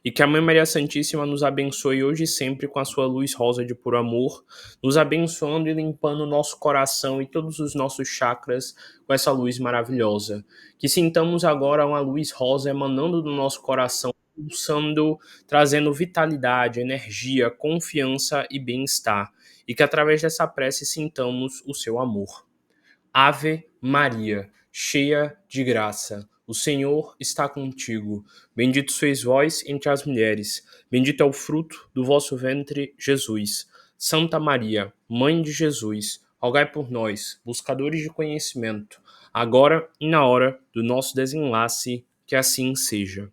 e que a Mãe Maria Santíssima nos abençoe hoje e sempre com a sua luz rosa de puro amor, nos abençoando e limpando o nosso coração e todos os nossos chakras com essa luz maravilhosa. Que sintamos agora uma luz rosa emanando do nosso coração, pulsando, trazendo vitalidade, energia, confiança e bem-estar, e que através dessa prece sintamos o seu amor. Ave Maria, cheia de graça, o Senhor está contigo. Bendito sois vós entre as mulheres, bendito é o fruto do vosso ventre, Jesus. Santa Maria, Mãe de Jesus, rogai por nós, buscadores de conhecimento, agora e na hora do nosso desenlace, que assim seja.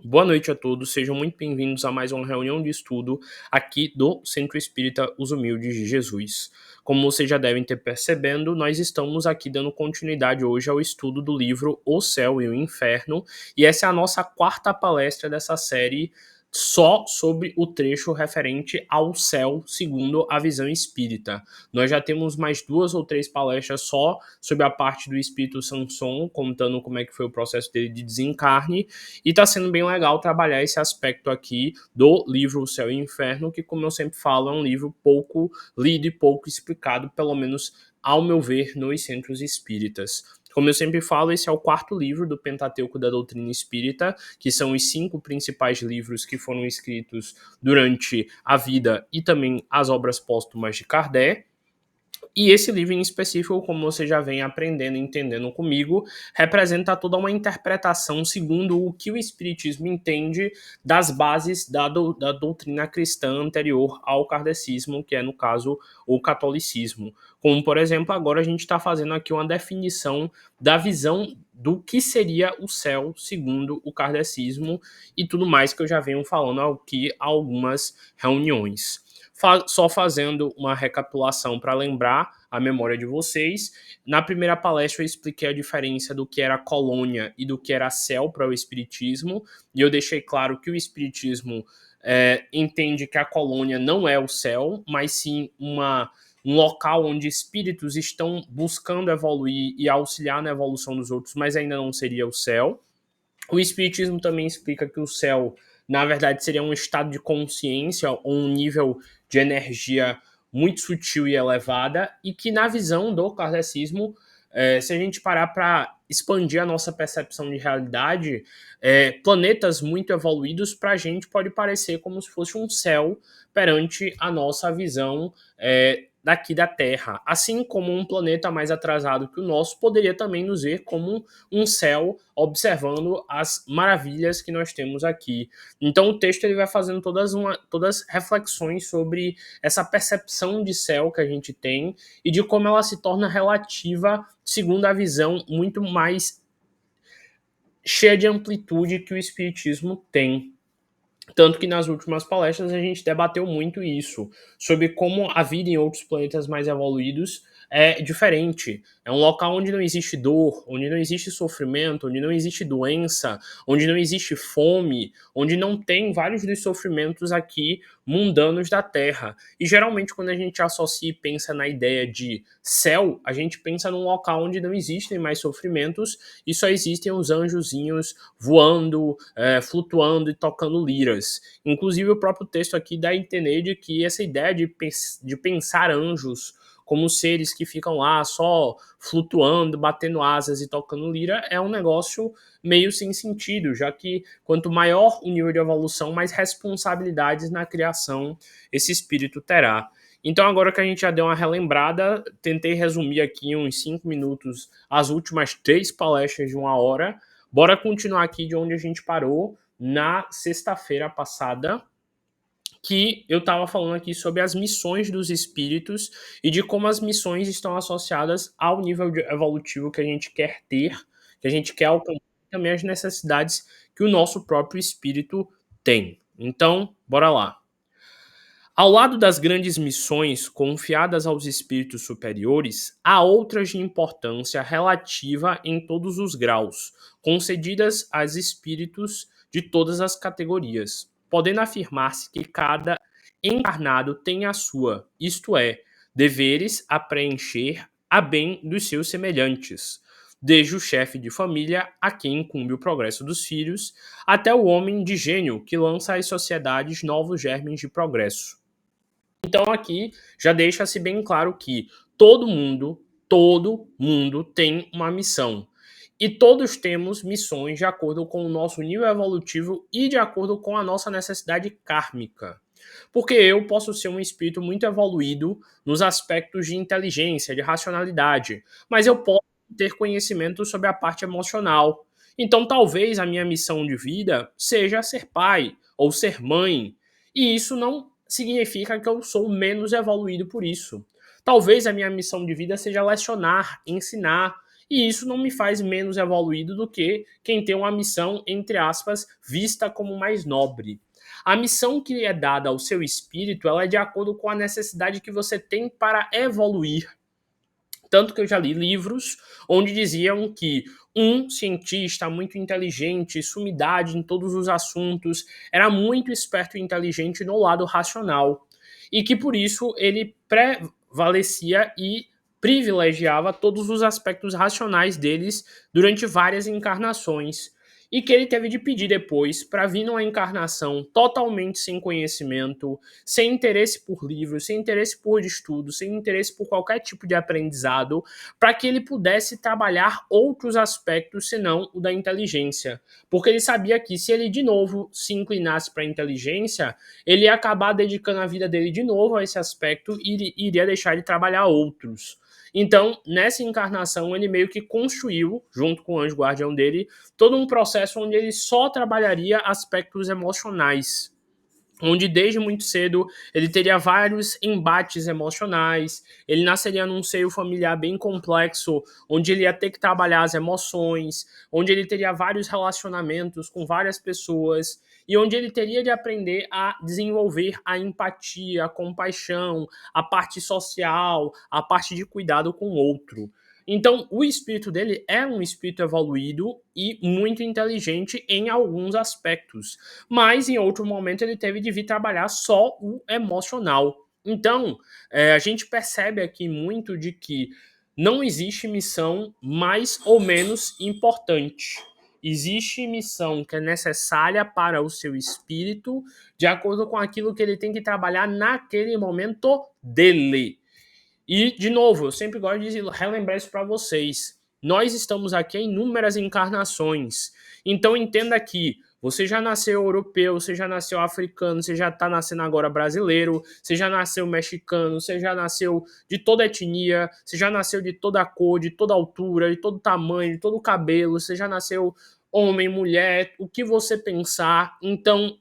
Boa noite a todos, sejam muito bem-vindos a mais uma reunião de estudo aqui do Centro Espírita Os Humildes de Jesus. Como vocês já devem ter percebendo, nós estamos aqui dando continuidade hoje ao estudo do livro O Céu e o Inferno, e essa é a nossa quarta palestra dessa série só sobre o trecho referente ao céu segundo a visão espírita. Nós já temos mais 2 ou 3 palestras só sobre a parte do espírito Samson, contando como é que foi o processo dele de desencarne, e tá sendo bem legal trabalhar esse aspecto aqui do livro O Céu e o Inferno, que, como eu sempre falo, é um livro pouco lido e pouco explicado, pelo menos ao meu ver, nos centros espíritas. Como eu sempre falo, esse é o quarto livro do Pentateuco da Doutrina Espírita, que são os 5 principais livros que foram escritos durante a vida e também as obras póstumas de Kardec. E esse livro em específico, como você já vem aprendendo e entendendo comigo, representa toda uma interpretação segundo o que o Espiritismo entende das bases da doutrina cristã anterior ao kardecismo, que é, no caso, o catolicismo. Como, por exemplo, agora a gente está fazendo aqui uma definição da visão do que seria o céu segundo o kardecismo e tudo mais que eu já venho falando aqui há algumas reuniões. Só fazendo uma recapitulação para lembrar a memória de vocês. Na primeira palestra eu expliquei a diferença do que era colônia e do que era céu para o espiritismo, e eu deixei claro que o espiritismo entende que a colônia não é o céu, mas sim um local onde espíritos estão buscando evoluir e auxiliar na evolução dos outros, mas ainda não seria o céu. O espiritismo também explica que o céu, na verdade, seria um estado de consciência ou um nível de energia muito sutil e elevada, e que na visão do kardecismo, se a gente parar para expandir a nossa percepção de realidade, planetas muito evoluídos para a gente pode parecer como se fosse um céu perante a nossa visão daqui da Terra. Assim como um planeta mais atrasado que o nosso poderia também nos ver como um céu observando as maravilhas que nós temos aqui. Então o texto ele vai fazendo todas reflexões sobre essa percepção de céu que a gente tem e de como ela se torna relativa segundo a visão muito mais cheia de amplitude que o espiritismo tem. Tanto que nas últimas palestras a gente debateu muito isso, sobre como a vida em outros planetas mais evoluídos é diferente. É um local onde não existe dor, onde não existe sofrimento, onde não existe doença, onde não existe fome, onde não tem vários dos sofrimentos aqui mundanos da Terra. E geralmente quando a gente associa e pensa na ideia de céu, a gente pensa num local onde não existem mais sofrimentos e só existem os anjozinhos voando, flutuando e tocando liras. Inclusive o próprio texto aqui dá a entender de que essa ideia de pensar anjos como seres que ficam lá só flutuando, batendo asas e tocando lira, é um negócio meio sem sentido, já que quanto maior o nível de evolução, mais responsabilidades na criação esse espírito terá. Então, agora que a gente já deu uma relembrada, tentei resumir aqui em uns 5 minutos as últimas 3 palestras de 1 hora. Bora continuar aqui de onde a gente parou na sexta-feira passada, que eu estava falando aqui sobre as missões dos espíritos e de como as missões estão associadas ao nível evolutivo que a gente quer ter, que a gente quer alcançar, e também as necessidades que o nosso próprio espírito tem. Então, bora lá. Ao lado das grandes missões confiadas aos espíritos superiores, há outras de importância relativa em todos os graus, concedidas a espíritos de todas as categorias, podendo afirmar-se que cada encarnado tem a sua, isto é, deveres a preencher a bem dos seus semelhantes. desde o chefe de família, a quem incumbe o progresso dos filhos, até o homem de gênio, que lança às sociedades novos germes de progresso. Então aqui já deixa-se bem claro que todo mundo tem uma missão. E todos temos missões de acordo com o nosso nível evolutivo e de acordo com a nossa necessidade kármica. Porque eu posso ser um espírito muito evoluído nos aspectos de inteligência, de racionalidade, mas eu posso ter conhecimento sobre a parte emocional. Então talvez a minha missão de vida seja ser pai ou ser mãe, e isso não significa que eu sou menos evoluído por isso. Talvez a minha missão de vida seja lecionar, ensinar, e isso não me faz menos evoluído do que quem tem uma missão, entre aspas, vista como mais nobre. A missão que é dada ao seu espírito, ela é de acordo com a necessidade que você tem para evoluir. Tanto que eu já li livros onde diziam que um cientista muito inteligente, sumidade em todos os assuntos, era muito esperto e inteligente no lado racional. E que por isso ele prevalecia e privilegiava todos os aspectos racionais deles durante várias encarnações. E que ele teve de pedir depois para vir numa encarnação totalmente sem conhecimento, sem interesse por livros, sem interesse por estudo, sem interesse por qualquer tipo de aprendizado, para que ele pudesse trabalhar outros aspectos senão o da inteligência. Porque ele sabia que se ele de novo se inclinasse para a inteligência, ele ia acabar dedicando a vida dele de novo a esse aspecto e iria deixar de trabalhar outros. Então, nessa encarnação, ele meio que construiu, junto com o anjo guardião dele, todo um processo onde ele só trabalharia aspectos emocionais, onde desde muito cedo ele teria vários embates emocionais, ele nasceria num seio familiar bem complexo, onde ele ia ter que trabalhar as emoções, onde ele teria vários relacionamentos com várias pessoas, e onde ele teria de aprender a desenvolver a empatia, a compaixão, a parte social, a parte de cuidado com o outro. Então, o espírito dele é um espírito evoluído e muito inteligente em alguns aspectos, mas em outro momento ele teve de vir trabalhar só o emocional. Então, a gente percebe aqui muito de que não existe missão mais ou menos importante. Existe missão que é necessária para o seu espírito, de acordo com aquilo que ele tem que trabalhar naquele momento dele. E, de novo, eu sempre gosto de relembrar isso para vocês. Nós estamos aqui em inúmeras encarnações. Então, entenda que você já nasceu europeu, você já nasceu africano, você já está nascendo agora brasileiro, você já nasceu mexicano, você já nasceu de toda etnia, você já nasceu de toda cor, de toda altura, de todo tamanho, de todo cabelo, você já nasceu homem, mulher, o que você pensar. Então,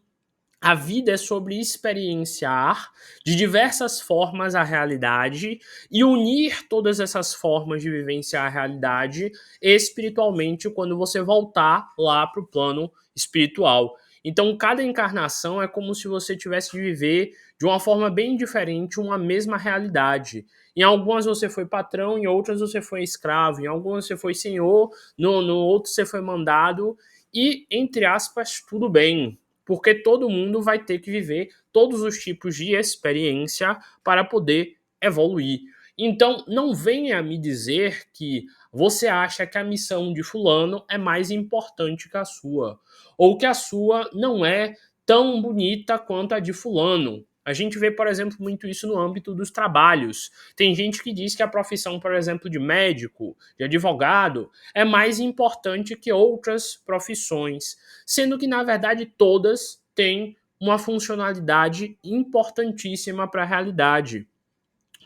a vida é sobre experienciar de diversas formas a realidade e unir todas essas formas de vivenciar a realidade espiritualmente quando você voltar lá para o plano espiritual. Então, cada encarnação é como se você tivesse de viver de uma forma bem diferente uma mesma realidade. Em algumas você foi patrão, em outras você foi escravo, em algumas você foi senhor, no outro você foi mandado, e, entre aspas, tudo bem, porque todo mundo vai ter que viver todos os tipos de experiência para poder evoluir. Então, não venha me dizer que você acha que a missão de fulano é mais importante que a sua, ou que a sua não é tão bonita quanto a de fulano. A gente vê, por exemplo, muito isso no âmbito dos trabalhos. Tem gente que diz que a profissão, por exemplo, de médico, de advogado, é mais importante que outras profissões, sendo que, na verdade, todas têm uma funcionalidade importantíssima para a realidade.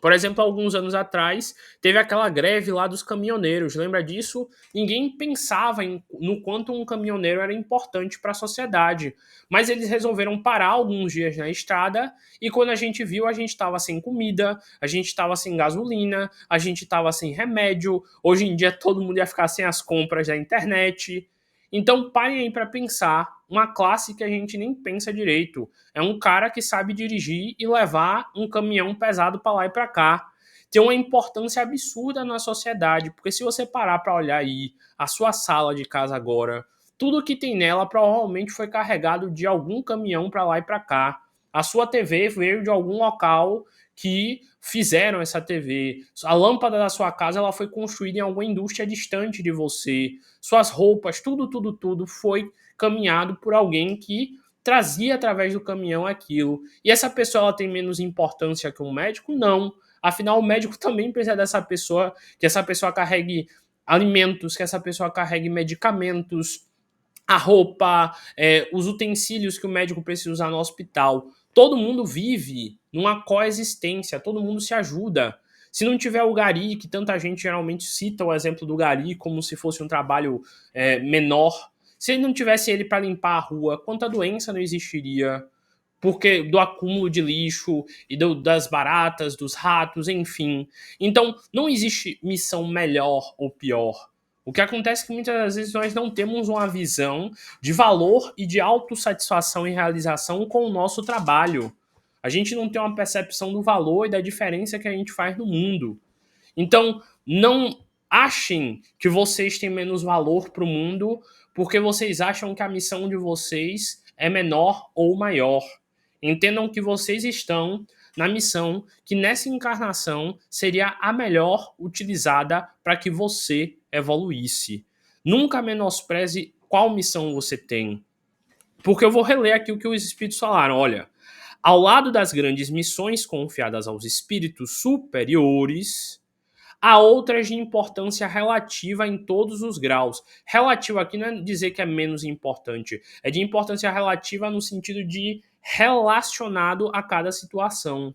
Por exemplo, alguns anos atrás, teve aquela greve lá dos caminhoneiros. Lembra disso? Ninguém pensava no quanto um caminhoneiro era importante para a sociedade. Mas eles resolveram parar alguns dias na estrada e quando a gente viu, a gente estava sem comida, a gente estava sem gasolina, a gente estava sem remédio. Hoje em dia, todo mundo ia ficar sem as compras da internet. Então, parem aí para pensar uma classe que a gente nem pensa direito. É um cara que sabe dirigir e levar um caminhão pesado para lá e para cá. Tem uma importância absurda na sociedade, porque se você parar para olhar aí a sua sala de casa agora, tudo que tem nela provavelmente foi carregado de algum caminhão para lá e para cá. A sua TV veio de algum local que fizeram essa TV. A lâmpada da sua casa ela foi construída em alguma indústria distante de você. Suas roupas, tudo foi caminhado por alguém que trazia através do caminhão aquilo. E essa pessoa ela tem menos importância que um médico? Não. Afinal, o médico também precisa dessa pessoa, que essa pessoa carregue alimentos, que essa pessoa carregue medicamentos, a roupa, os utensílios que o médico precisa usar no hospital. Todo mundo vive numa coexistência, todo mundo se ajuda. Se não tiver o gari, que tanta gente geralmente cita o exemplo do gari como se fosse um trabalho menor, se ele não tivesse ele para limpar a rua, quanta doença não existiria? Porque do acúmulo de lixo e das baratas, dos ratos, enfim. Então, não existe missão melhor ou pior. O que acontece é que muitas das vezes nós não temos uma visão de valor e de autossatisfação e realização com o nosso trabalho. A gente não tem uma percepção do valor e da diferença que a gente faz no mundo. Então, não achem que vocês têm menos valor para o mundo porque vocês acham que a missão de vocês é menor ou maior. Entendam que vocês estão na missão que nessa encarnação seria a melhor utilizada para que você evoluísse. Nunca menospreze qual missão você tem. Porque eu vou reler aqui o que os espíritos falaram. Olha, ao lado das grandes missões confiadas aos espíritos superiores, há outras de importância relativa em todos os graus. Relativo aqui não é dizer que é menos importante, é de importância relativa no sentido de relacionado a cada situação.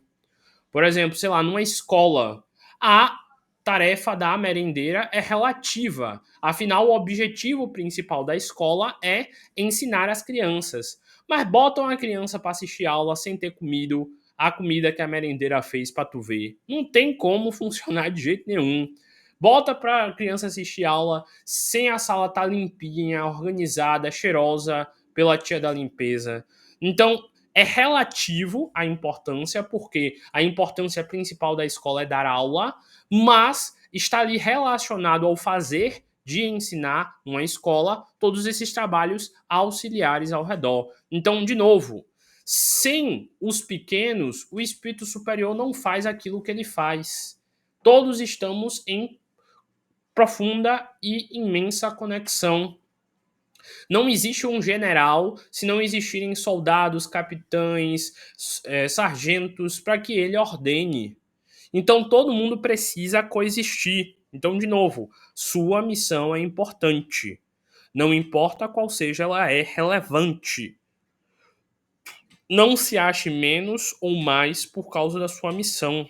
Por exemplo, sei lá, numa escola, a tarefa da merendeira é relativa. Afinal, o objetivo principal da escola é ensinar as crianças. Mas botam a criança para assistir aula sem ter comido a comida que a merendeira fez para tu ver. Não tem como funcionar de jeito nenhum. Bota para a criança assistir aula sem a sala estar limpinha, organizada, cheirosa pela tia da limpeza. Então, é relativo a importância, porque a importância principal da escola é dar aula, mas está ali relacionado ao fazer de ensinar numa escola todos esses trabalhos auxiliares ao redor. Então, de novo, sem os pequenos, o espírito superior não faz aquilo que ele faz. Todos estamos em profunda e imensa conexão. Não existe um general se não existirem soldados, capitães, sargentos para que ele ordene. Então todo mundo precisa coexistir. Então, de novo, sua missão é importante. Não importa qual seja, ela é relevante. Não se ache menos ou mais por causa da sua missão.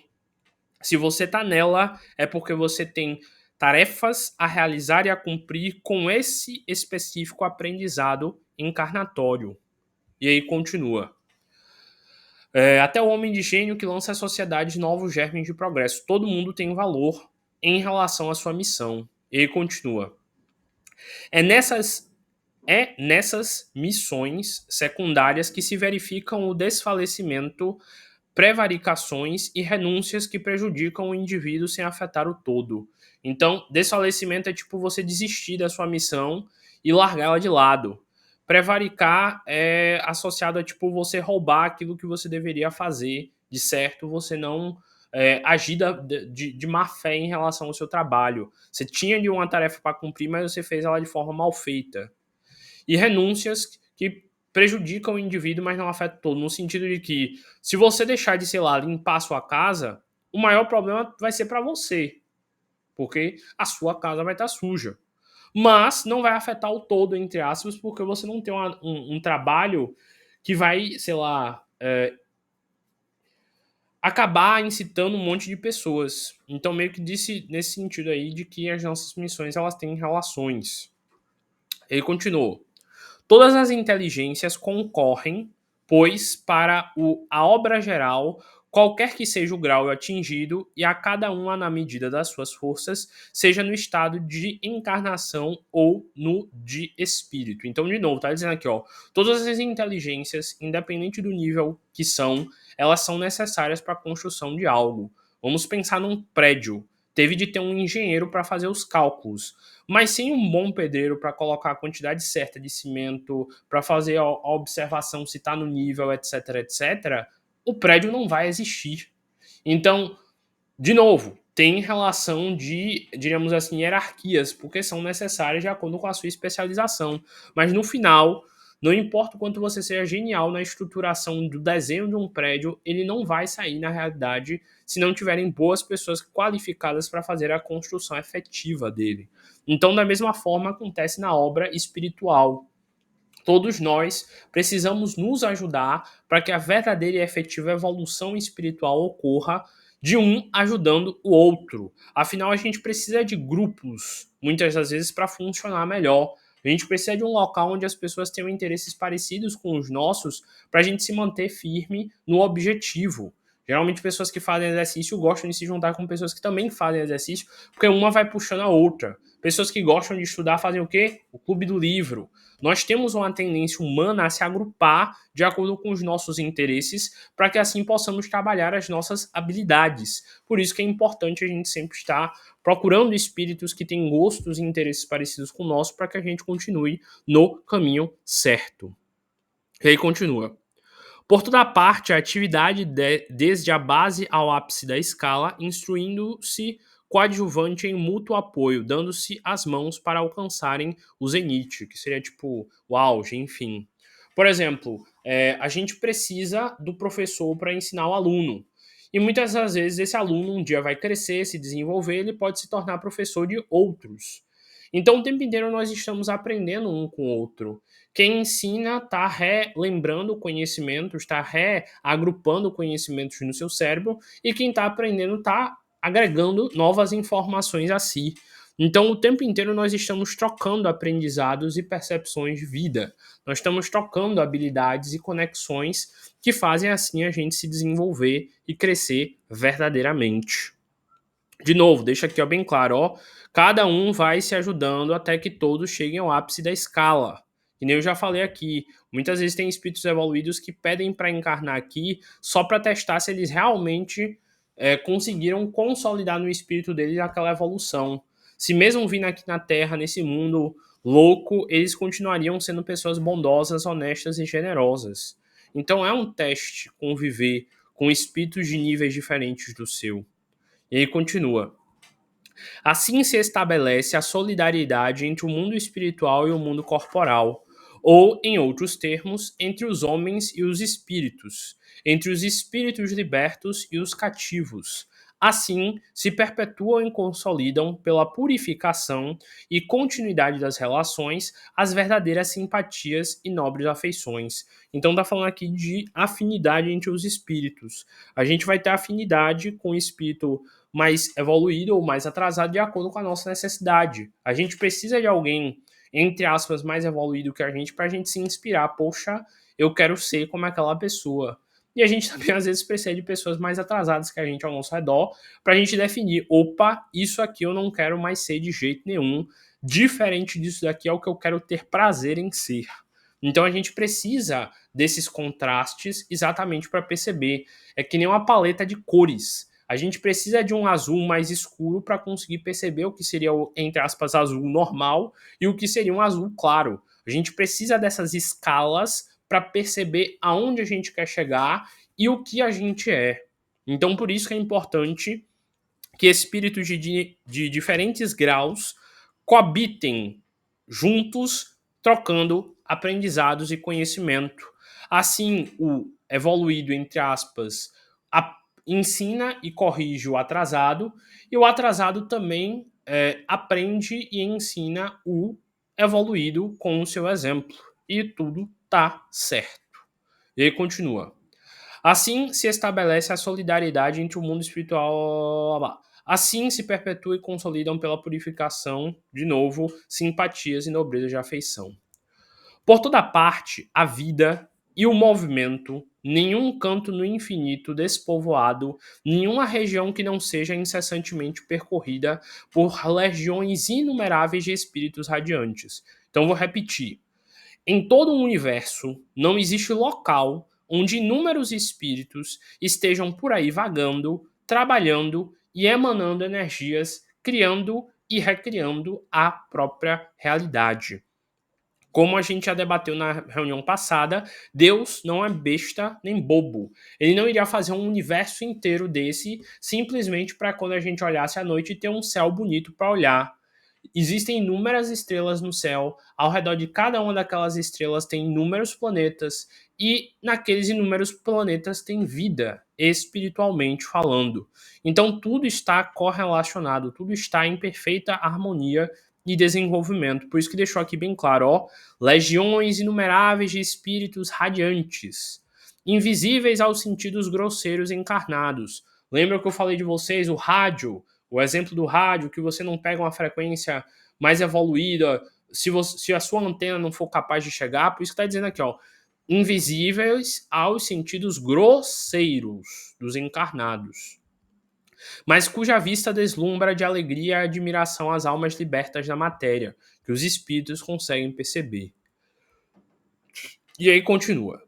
Se você está nela, é porque você tem tarefas a realizar e a cumprir com esse específico aprendizado encarnatório. E aí continua. Até o homem de gênio que lança à sociedade novos germes de progresso. Todo mundo tem valor em relação à sua missão. E aí continua. É nessas missões secundárias que se verificam o desfalecimento, prevaricações e renúncias que prejudicam o indivíduo sem afetar o todo. Então, desfalecimento é tipo você desistir da sua missão e largá-la de lado. Prevaricar é associado a tipo você roubar aquilo que você deveria fazer de certo, você não agir de má fé em relação ao seu trabalho. Você tinha de uma tarefa para cumprir, mas você fez ela de forma mal feita. E renúncias que prejudicam o indivíduo, mas não afetam todo, no sentido de que se você deixar de, sei lá, limpar a sua casa, o maior problema vai ser para você, porque a sua casa vai estar suja. Mas não vai afetar o todo, entre aspas, porque você não tem um trabalho que vai, sei lá, acabar incitando um monte de pessoas. Então, meio que disse nesse sentido aí de que as nossas missões elas têm relações. Ele continuou. Todas as inteligências concorrem, pois, para a obra geral, qualquer que seja o grau atingido, e a cada uma na medida das suas forças, seja no estado de encarnação ou no de espírito. Então, de novo, tá dizendo aqui, ó, todas as inteligências, independente do nível que são, elas são necessárias para a construção de algo. Vamos pensar num prédio. teve de ter um engenheiro para fazer os cálculos. Mas sem um bom pedreiro para colocar a quantidade certa de cimento, para fazer a observação se está no nível, etc, etc, o prédio não vai existir. Então, de novo, tem relação de, diríamos assim, hierarquias, porque são necessárias de acordo com a sua especialização. Mas no final, não importa o quanto você seja genial na estruturação do desenho de um prédio, ele não vai sair na realidade se não tiverem boas pessoas qualificadas para fazer a construção efetiva dele. Então, da mesma forma, acontece na obra espiritual. Todos nós precisamos nos ajudar para que a verdadeira e efetiva evolução espiritual ocorra de um ajudando o outro. Afinal, a gente precisa de grupos, muitas das vezes, para funcionar melhor. A gente precisa de um local onde as pessoas tenham interesses parecidos com os nossos para a gente se manter firme no objetivo. Geralmente, pessoas que fazem exercício gostam de se juntar com pessoas que também fazem exercício, porque uma vai puxando a outra. Pessoas que gostam de estudar fazem o quê? O clube do livro. Nós temos uma tendência humana a se agrupar de acordo com os nossos interesses, para que assim possamos trabalhar as nossas habilidades. Por isso que é importante a gente sempre estar procurando espíritos que têm gostos e interesses parecidos com o nosso, para que a gente continue no caminho certo. E aí continua. Por toda parte, a atividade desde a base ao ápice da escala, instruindo-se coadjuvante em mútuo apoio, dando-se as mãos para alcançarem o zenite, que seria tipo o auge, enfim. Por exemplo, a gente precisa do professor para ensinar o aluno. E muitas das vezes esse aluno um dia vai crescer, se desenvolver, ele pode se tornar professor de outros. Então o tempo inteiro nós estamos aprendendo um com o outro. Quem ensina está relembrando conhecimentos, está reagrupando conhecimentos no seu cérebro, e quem está aprendendo está agregando novas informações a si. Então, o tempo inteiro nós estamos trocando aprendizados e percepções de vida. Nós estamos trocando habilidades e conexões que fazem assim a gente se desenvolver e crescer verdadeiramente. De novo, deixa aqui ó, bem claro, ó, cada um vai se ajudando até que todos cheguem ao ápice da escala. E nem eu já falei aqui, muitas vezes tem espíritos evoluídos que pedem para encarnar aqui só para testar se eles realmente conseguiram consolidar no espírito deles aquela evolução. Se mesmo vindo aqui na Terra, nesse mundo louco, eles continuariam sendo pessoas bondosas, honestas e generosas. Então é um teste conviver com espíritos de níveis diferentes do seu. E aí continua. Assim se estabelece a solidariedade entre o mundo espiritual e o mundo corporal, ou, em outros termos, entre os homens e os espíritos, entre os espíritos libertos e os cativos. Assim, se perpetuam e consolidam pela purificação e continuidade das relações as verdadeiras simpatias e nobres afeições. Então está falando aqui de afinidade entre os espíritos. A gente vai ter afinidade com o espírito mais evoluído ou mais atrasado de acordo com a nossa necessidade. A gente precisa de alguém, entre aspas, mais evoluído que a gente para a gente se inspirar. Poxa, eu quero ser como aquela pessoa. E a gente também às vezes precisa de pessoas mais atrasadas que a gente ao nosso redor para a gente definir, opa, isso aqui eu não quero mais ser de jeito nenhum. Diferente disso daqui é o que eu quero ter prazer em ser. Então a gente precisa desses contrastes exatamente para perceber. É que nem uma paleta de cores. A gente precisa de um azul mais escuro para conseguir perceber o que seria o, entre aspas, azul normal e o que seria um azul claro. A gente precisa dessas escalas para perceber aonde a gente quer chegar e o que a gente é. Então, por isso que é importante que espíritos de diferentes graus coabitem juntos, trocando aprendizados e conhecimento. Assim, o evoluído, entre aspas, ensina e corrige o atrasado, e o atrasado também aprende e ensina o evoluído com o seu exemplo. E tudo tá certo. E aí continua. Assim se estabelece a solidariedade entre o mundo espiritual. Assim se perpetua e consolidam pela purificação, de novo, simpatias e nobreza de afeição. Por toda parte, a vida e o movimento, nenhum canto no infinito despovoado, nenhuma região que não seja incessantemente percorrida por legiões inumeráveis de espíritos radiantes. Então, vou repetir. Em todo o universo, não existe local onde inúmeros espíritos estejam por aí vagando, trabalhando e emanando energias, criando e recriando a própria realidade. Como a gente já debateu na reunião passada, Deus não é besta nem bobo. Ele não iria fazer um universo inteiro desse simplesmente para quando a gente olhasse à noite ter um céu bonito para olhar. Existem inúmeras estrelas no céu, ao redor de cada uma daquelas estrelas tem inúmeros planetas, e naqueles inúmeros planetas tem vida, espiritualmente falando. Então tudo está correlacionado, tudo está em perfeita harmonia e desenvolvimento. Por isso que deixou aqui bem claro, ó, legiões inumeráveis de espíritos radiantes, invisíveis aos sentidos grosseiros encarnados. Lembra que eu falei de vocês, o rádio, o exemplo do rádio, que você não pega uma frequência mais evoluída, se a sua antena não for capaz de chegar, por isso que está dizendo aqui, ó, invisíveis aos sentidos grosseiros dos encarnados, mas cuja vista deslumbra de alegria e admiração as almas libertas da matéria, que os espíritos conseguem perceber. E aí continua.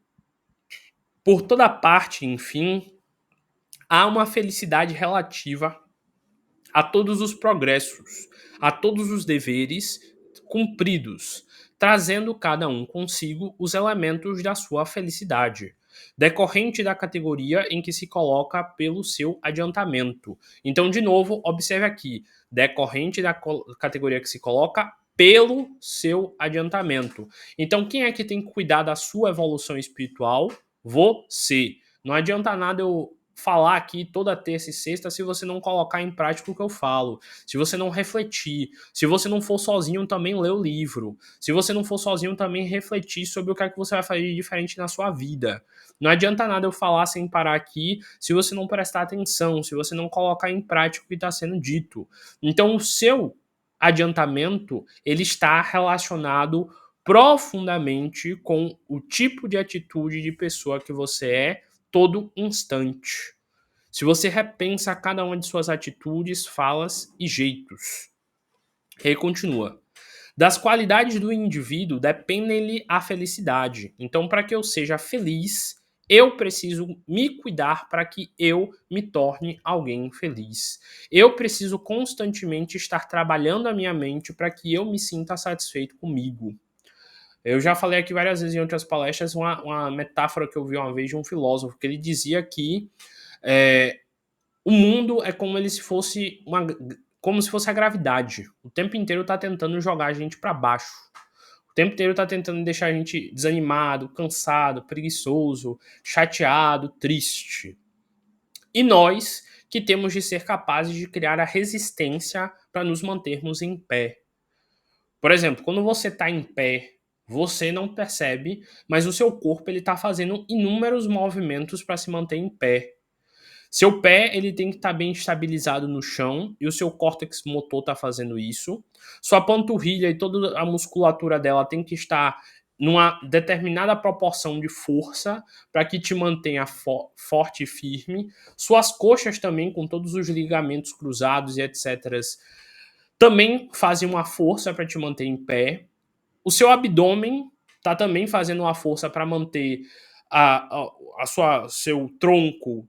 Por toda parte, enfim, há uma felicidade relativa a todos os progressos, a todos os deveres cumpridos, trazendo cada um consigo os elementos da sua felicidade, decorrente da categoria em que se coloca pelo seu adiantamento. Então, de novo, observe aqui, decorrente da categoria que se coloca pelo seu adiantamento. Então, quem é que tem que cuidar da sua evolução espiritual? Você. Não adianta nada eu falar aqui toda terça e sexta se você não colocar em prática o que eu falo, se você não refletir, se você não for sozinho também ler o livro, se você não for sozinho também refletir sobre o que é que você vai fazer de diferente na sua vida. Não adianta nada eu falar sem parar aqui se você não prestar atenção, se você não colocar em prática o que está sendo dito. Então o seu adiantamento ele está relacionado profundamente com o tipo de atitude de pessoa que você é todo instante. Se você repensa cada uma de suas atitudes, falas e jeitos. E aí continua. Das qualidades do indivíduo depende-lhe a felicidade. Então, para que eu seja feliz, eu preciso me cuidar para que eu me torne alguém feliz. Eu preciso constantemente estar trabalhando a minha mente para que eu me sinta satisfeito comigo. Eu já falei aqui várias vezes em outras palestras uma metáfora que eu vi uma vez de um filósofo, que ele dizia que é, o mundo é como se fosse a gravidade. O tempo inteiro está tentando jogar a gente para baixo. O tempo inteiro está tentando deixar a gente desanimado, cansado, preguiçoso, chateado, triste. E nós que temos de ser capazes de criar a resistência para nos mantermos em pé. Por exemplo, quando você está em pé, você não percebe, mas o seu corpo ele está fazendo inúmeros movimentos para se manter em pé. Seu pé ele tem que estar bem estabilizado no chão e o seu córtex motor está fazendo isso. Sua panturrilha e toda a musculatura dela tem que estar numa determinada proporção de força para que te mantenha forte e firme. Suas coxas também, com todos os ligamentos cruzados e etc., também fazem uma força para te manter em pé. O seu abdômen está também fazendo uma força para manter seu tronco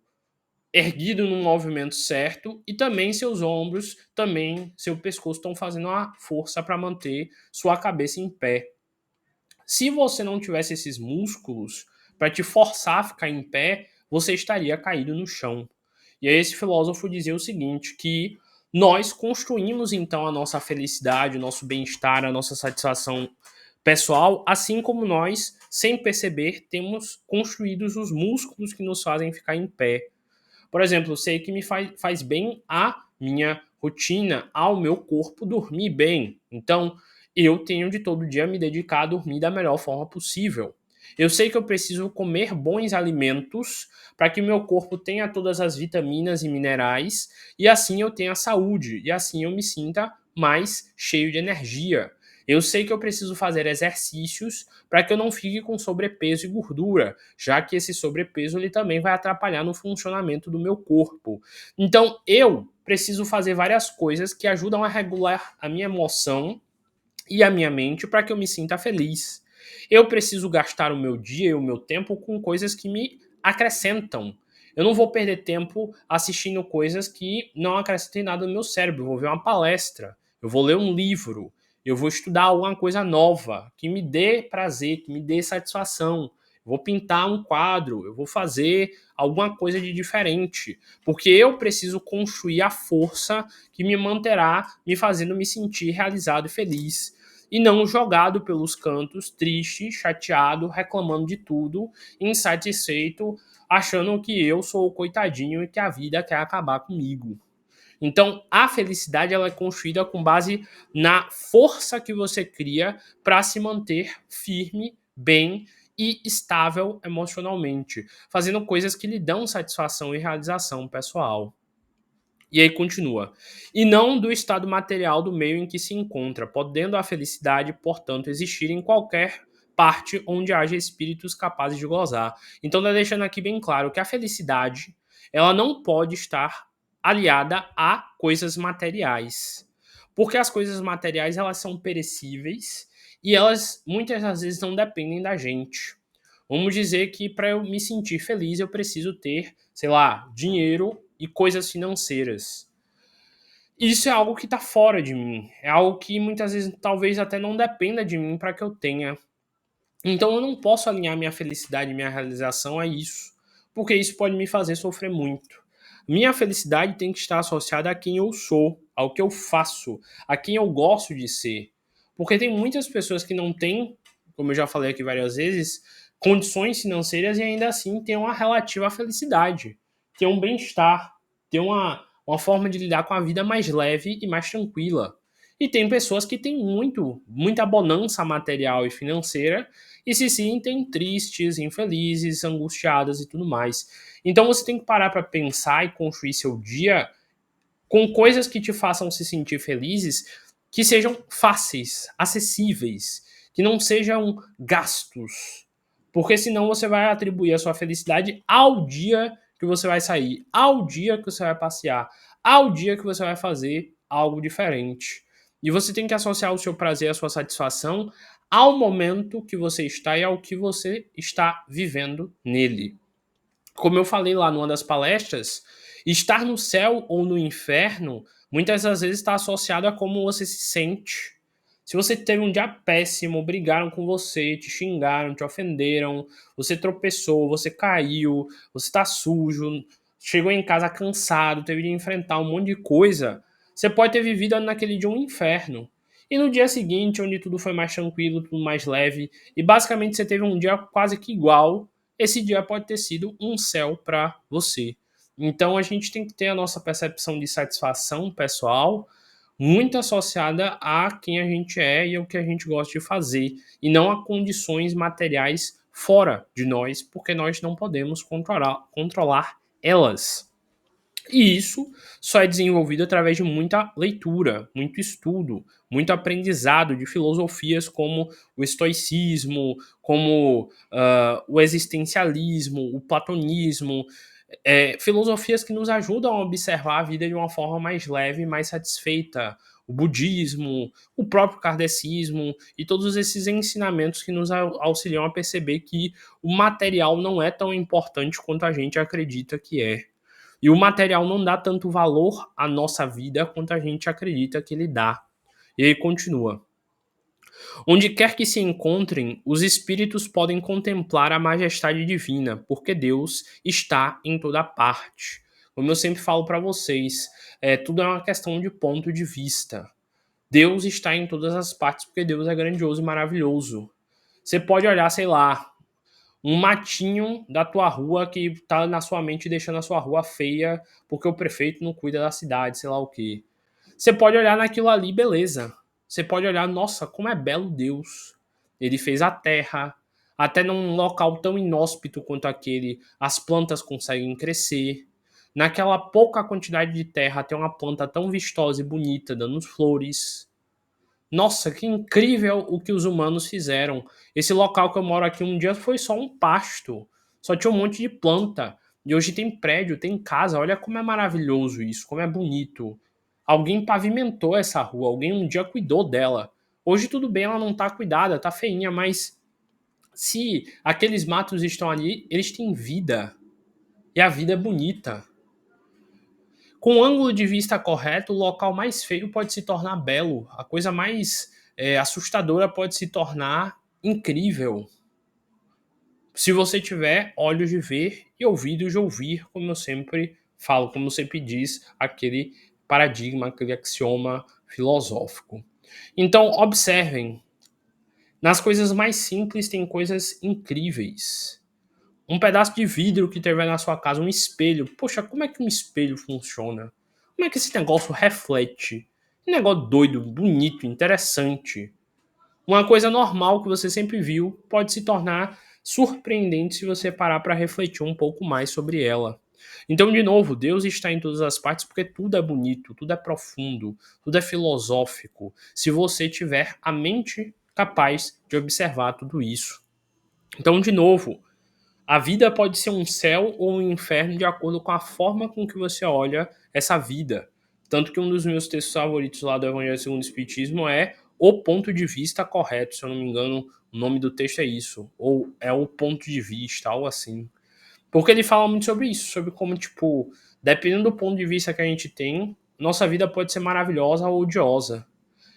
erguido no movimento certo, e também seus ombros, também seu pescoço estão fazendo uma força para manter sua cabeça em pé. Se você não tivesse esses músculos para te forçar a ficar em pé, você estaria caído no chão. E aí esse filósofo dizia o seguinte, que nós construímos então a nossa felicidade, o nosso bem-estar, a nossa satisfação pessoal, assim como nós, sem perceber, temos construídos os músculos que nos fazem ficar em pé. Por exemplo, eu sei que me faz bem a minha rotina, ao meu corpo dormir bem. Então, eu tenho de todo dia me dedicar a dormir da melhor forma possível. Eu sei que eu preciso comer bons alimentos para que meu corpo tenha todas as vitaminas e minerais e assim eu tenha saúde e assim eu me sinta mais cheio de energia. Eu sei que eu preciso fazer exercícios para que eu não fique com sobrepeso e gordura, já que esse sobrepeso ele também vai atrapalhar no funcionamento do meu corpo. Então, eu preciso fazer várias coisas que ajudam a regular a minha emoção e a minha mente para que eu me sinta feliz. Eu preciso gastar o meu dia e o meu tempo com coisas que me acrescentam. Eu não vou perder tempo assistindo coisas que não acrescentem nada no meu cérebro. Eu vou ver uma palestra, eu vou ler um livro, eu vou estudar alguma coisa nova que me dê prazer, que me dê satisfação. Eu vou pintar um quadro, eu vou fazer alguma coisa de diferente, porque eu preciso construir a força que me manterá me fazendo me sentir realizado e feliz. E não jogado pelos cantos, triste, chateado, reclamando de tudo, insatisfeito, achando que eu sou o coitadinho e que a vida quer acabar comigo. Então, a felicidade ela é construída com base na força que você cria para se manter firme, bem e estável emocionalmente, fazendo coisas que lhe dão satisfação e realização pessoal. E aí continua. E não do estado material do meio em que se encontra, podendo a felicidade, portanto, existir em qualquer parte onde haja espíritos capazes de gozar. Então está deixando aqui bem claro que a felicidade, ela não pode estar aliada a coisas materiais. Porque as coisas materiais, elas são perecíveis e elas muitas das vezes não dependem da gente. Vamos dizer que para eu me sentir feliz, eu preciso ter, sei lá, dinheiro e coisas financeiras. Isso é algo que está fora de mim. É algo que muitas vezes talvez até não dependa de mim para que eu tenha. Então eu não posso alinhar minha felicidade e minha realização a isso, porque isso pode me fazer sofrer muito. Minha felicidade tem que estar associada a quem eu sou, ao que eu faço, a quem eu gosto de ser. Porque tem muitas pessoas que não têm, como eu já falei aqui várias vezes, condições financeiras e ainda assim têm uma relativa felicidade, têm um bem-estar, têm uma forma de lidar com a vida mais leve e mais tranquila. E tem pessoas que têm muita bonança material e financeira e se sentem tristes, infelizes, angustiadas e tudo mais. Então você tem que parar para pensar e construir seu dia com coisas que te façam se sentir felizes, que sejam fáceis, acessíveis, que não sejam gastos. Porque senão você vai atribuir a sua felicidade ao dia que você vai sair, ao dia que você vai passear, ao dia que você vai fazer algo diferente. E você tem que associar o seu prazer, a sua satisfação ao momento que você está e ao que você está vivendo nele. Como eu falei lá numa das palestras, estar no céu ou no inferno muitas das vezes está associado a como você se sente. Se você teve um dia péssimo, brigaram com você, te xingaram, te ofenderam, você tropeçou, você caiu, você está sujo, chegou em casa cansado, teve de enfrentar um monte de coisa, você pode ter vivido naquele dia um inferno. E no dia seguinte, onde tudo foi mais tranquilo, tudo mais leve, e basicamente você teve um dia quase que igual, esse dia pode ter sido um céu para você. Então a gente tem que ter a nossa percepção de satisfação pessoal muito associada a quem a gente é e ao que a gente gosta de fazer, e não a condições materiais fora de nós, porque nós não podemos controlar elas. E isso só é desenvolvido através de muita leitura, muito estudo, muito aprendizado de filosofias como o estoicismo, como o existencialismo, o platonismo, filosofias que nos ajudam a observar a vida de uma forma mais leve e mais satisfeita. O budismo, o próprio kardecismo e todos esses ensinamentos que nos auxiliam a perceber que o material não é tão importante quanto a gente acredita que é. E o material não dá tanto valor à nossa vida quanto a gente acredita que ele dá. E aí continua. Onde quer que se encontrem, os espíritos podem contemplar a majestade divina, porque Deus está em toda parte. Como eu sempre falo para vocês, tudo é uma questão de ponto de vista. Deus está em todas as partes porque Deus é grandioso e maravilhoso. Você pode olhar, sei lá, um matinho da tua rua que tá na sua mente deixando a sua rua feia porque o prefeito não cuida da cidade, sei lá o quê. Você pode olhar naquilo ali, beleza. Você pode olhar, nossa, como é belo Deus. Ele fez a terra, até num local tão inóspito quanto aquele, as plantas conseguem crescer. Naquela pouca quantidade de terra tem uma planta tão vistosa e bonita, dando flores. Nossa, que incrível o que os humanos fizeram. Esse local que eu moro aqui um dia foi só um pasto. Só tinha um monte de planta. E hoje tem prédio, tem casa. Olha como é maravilhoso isso, como é bonito. Alguém pavimentou essa rua, alguém um dia cuidou dela. Hoje tudo bem, ela não tá cuidada, tá feinha, mas se aqueles matos estão ali, eles têm vida. E a vida é bonita. Com o ângulo de vista correto, o local mais feio pode se tornar belo. A coisa mais assustadora pode se tornar incrível. Se você tiver olhos de ver e ouvidos de ouvir, como eu sempre falo, como sempre diz aquele paradigma, aquele axioma filosófico. Então, observem, nas coisas mais simples tem coisas incríveis. Um pedaço de vidro que tiver na sua casa, um espelho. Poxa, como é que um espelho funciona? Como é que esse negócio reflete? Um negócio doido, bonito, interessante. Uma coisa normal que você sempre viu pode se tornar surpreendente se você parar para refletir um pouco mais sobre ela. Então, de novo, Deus está em todas as partes porque tudo é bonito, tudo é profundo, tudo é filosófico, se você tiver a mente capaz de observar tudo isso. Então, de novo, a vida pode ser um céu ou um inferno de acordo com a forma com que você olha essa vida. Tanto que um dos meus textos favoritos lá do Evangelho segundo o Espiritismo é O Ponto de Vista Correto. Se eu não me engano, o nome do texto é isso. Ou é O Ponto de Vista, algo assim. Porque ele fala muito sobre isso, sobre como, tipo, dependendo do ponto de vista que a gente tem, nossa vida pode ser maravilhosa ou odiosa.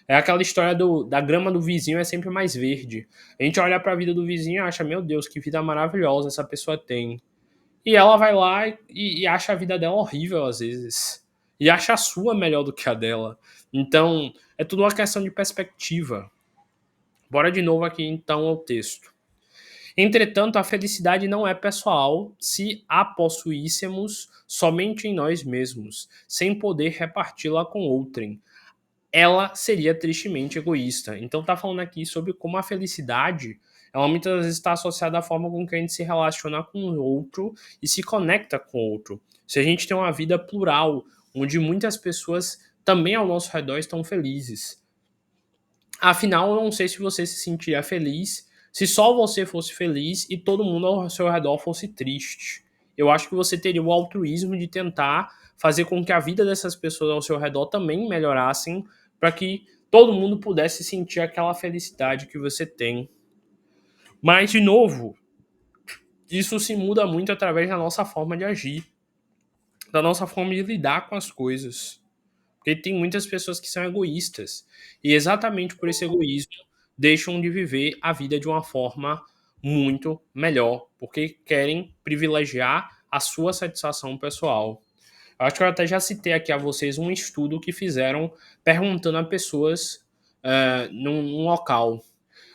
É aquela história da grama do vizinho é sempre mais verde. A gente olha para a vida do vizinho e acha, meu Deus, que vida maravilhosa essa pessoa tem. E ela vai lá e acha a vida dela horrível às vezes. E acha a sua melhor do que a dela. Então, é tudo uma questão de perspectiva. Bora de novo aqui então ao texto. Entretanto, a felicidade não é pessoal se a possuíssemos somente em nós mesmos, sem poder reparti-la com outrem. Ela seria tristemente egoísta. Então tá falando aqui sobre como a felicidade, ela muitas vezes está associada à forma com que a gente se relaciona com o outro e se conecta com o outro. Se a gente tem uma vida plural, onde muitas pessoas também ao nosso redor estão felizes. Afinal, eu não sei se você se sentiria feliz se só você fosse feliz e todo mundo ao seu redor fosse triste. Eu acho que você teria o altruísmo de tentar fazer com que a vida dessas pessoas ao seu redor também melhorassem, para que todo mundo pudesse sentir aquela felicidade que você tem. Mas, de novo, isso se muda muito através da nossa forma de agir, da nossa forma de lidar com as coisas. Porque tem muitas pessoas que são egoístas. E exatamente por esse egoísmo, deixam de viver a vida de uma forma muito melhor. Porque querem privilegiar a sua satisfação pessoal. Eu acho que eu até já citei aqui a vocês um estudo que fizeram perguntando a pessoas num local.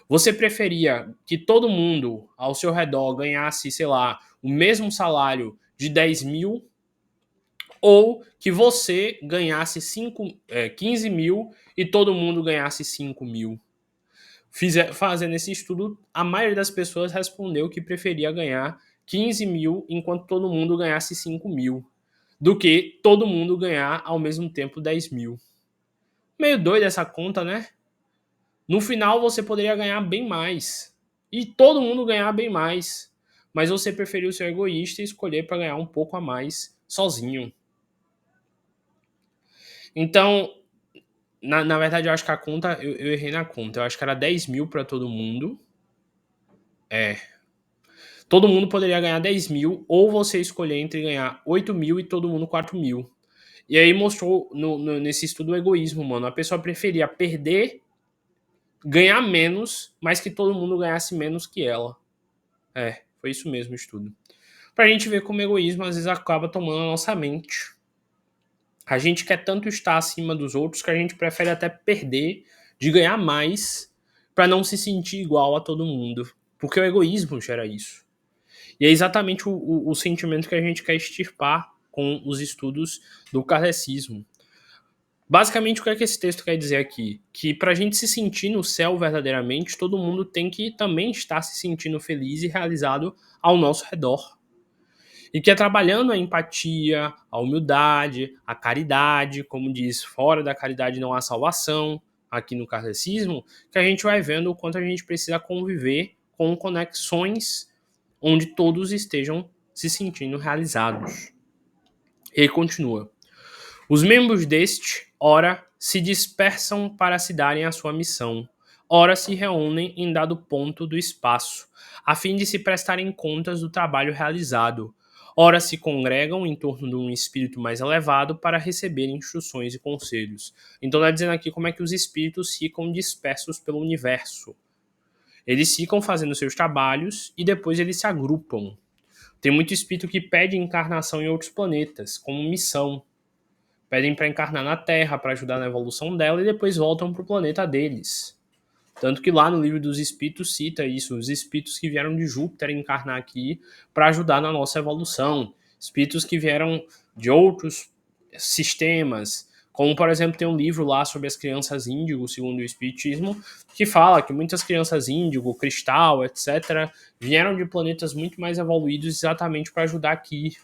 Você preferia que todo mundo ao seu redor ganhasse, sei lá, o mesmo salário de 10 mil ou que você ganhasse 15 mil e todo mundo ganhasse 5 mil? Fazendo esse estudo, a maioria das pessoas respondeu que preferia ganhar 15 mil enquanto todo mundo ganhasse 5 mil, do que todo mundo ganhar ao mesmo tempo 10 mil. Meio doida essa conta, né? No final você poderia ganhar bem mais. E todo mundo ganhar bem mais. Mas você preferiu ser egoísta e escolher para ganhar um pouco a mais sozinho. Então, na verdade, eu acho que a conta, eu errei na conta. Eu acho que era 10 mil para todo mundo. Todo mundo poderia ganhar 10 mil, ou você escolher entre ganhar 8 mil e todo mundo 4 mil. E aí mostrou nesse estudo o egoísmo, mano. A pessoa preferia perder, ganhar menos, mas que todo mundo ganhasse menos que ela. Foi isso mesmo o estudo. Pra gente ver como o egoísmo às vezes acaba tomando a nossa mente. A gente quer tanto estar acima dos outros que a gente prefere até perder de ganhar mais para não se sentir igual a todo mundo. Porque o egoísmo gera isso. E é exatamente o sentimento que a gente quer extirpar com os estudos do kardecismo. Basicamente, o que é que esse texto quer dizer aqui? Que para a gente se sentir no céu verdadeiramente, todo mundo tem que também estar se sentindo feliz e realizado ao nosso redor. E que é trabalhando a empatia, a humildade, a caridade, como diz, fora da caridade não há salvação, aqui no kardecismo, que a gente vai vendo o quanto a gente precisa conviver com conexões onde todos estejam se sentindo realizados. Ele continua. Os membros deste, ora, se dispersam para se darem a sua missão, ora se reúnem em dado ponto do espaço, a fim de se prestarem contas do trabalho realizado, ora se congregam em torno de um espírito mais elevado para receber instruções e conselhos. Então está dizendo aqui como é que os espíritos ficam dispersos pelo universo. Eles ficam fazendo seus trabalhos e depois eles se agrupam. Tem muito espírito que pede encarnação em outros planetas, como missão. Pedem para encarnar na Terra, para ajudar na evolução dela, e depois voltam para o planeta deles. Tanto que lá no livro dos Espíritos cita isso, os espíritos que vieram de Júpiter encarnar aqui para ajudar na nossa evolução. Espíritos que vieram de outros sistemas, como por exemplo tem um livro lá sobre as crianças índigo, segundo o Espiritismo, que fala que muitas crianças índigo, cristal, etc., vieram de planetas muito mais evoluídos exatamente para ajudar aqui.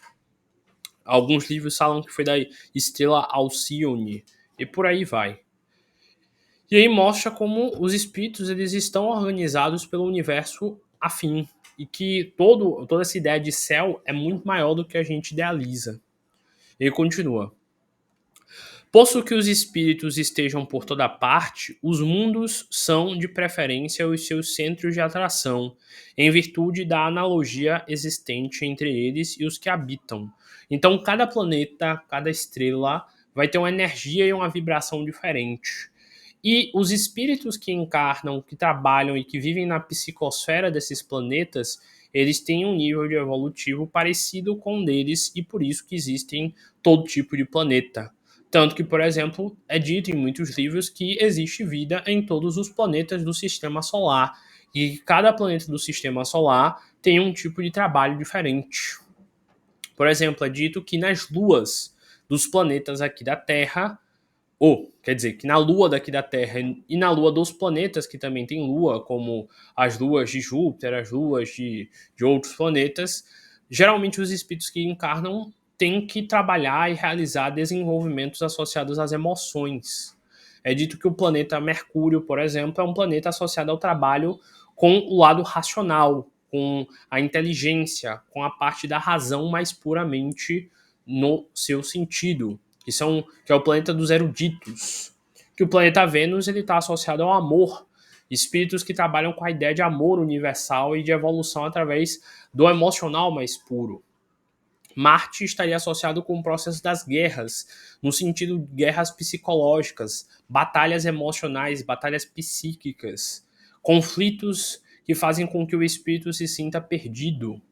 Alguns livros falam que foi da estrela Alcione, e por aí vai. E aí mostra como os espíritos eles estão organizados pelo universo afim, e que toda essa ideia de céu é muito maior do que a gente idealiza. Ele continua. Posto que os espíritos estejam por toda parte, os mundos são, de preferência, os seus centros de atração, em virtude da analogia existente entre eles e os que habitam. Então, cada planeta, cada estrela, vai ter uma energia e uma vibração diferente. E os espíritos que encarnam, que trabalham e que vivem na psicosfera desses planetas, eles têm um nível de evolutivo parecido com o deles, e por isso que existem todo tipo de planeta. Tanto que, por exemplo, é dito em muitos livros que existe vida em todos os planetas do sistema solar. E cada planeta do sistema solar tem um tipo de trabalho diferente. Por exemplo, é dito que nas luas dos planetas aqui da Terra, ou, quer dizer, que na lua daqui da Terra e na lua dos planetas, que também tem lua, como as luas de Júpiter, as luas de outros planetas, geralmente os espíritos que encarnam têm que trabalhar e realizar desenvolvimentos associados às emoções. É dito que o planeta Mercúrio, por exemplo, é um planeta associado ao trabalho com o lado racional, com a inteligência, com a parte da razão mais puramente no seu sentido, que é o planeta dos eruditos. Que o planeta Vênus ele está associado ao amor, espíritos que trabalham com a ideia de amor universal e de evolução através do emocional mais puro. Marte estaria associado com o processo das guerras, no sentido de guerras psicológicas, batalhas emocionais, batalhas psíquicas, conflitos que fazem com que o espírito se sinta perdido.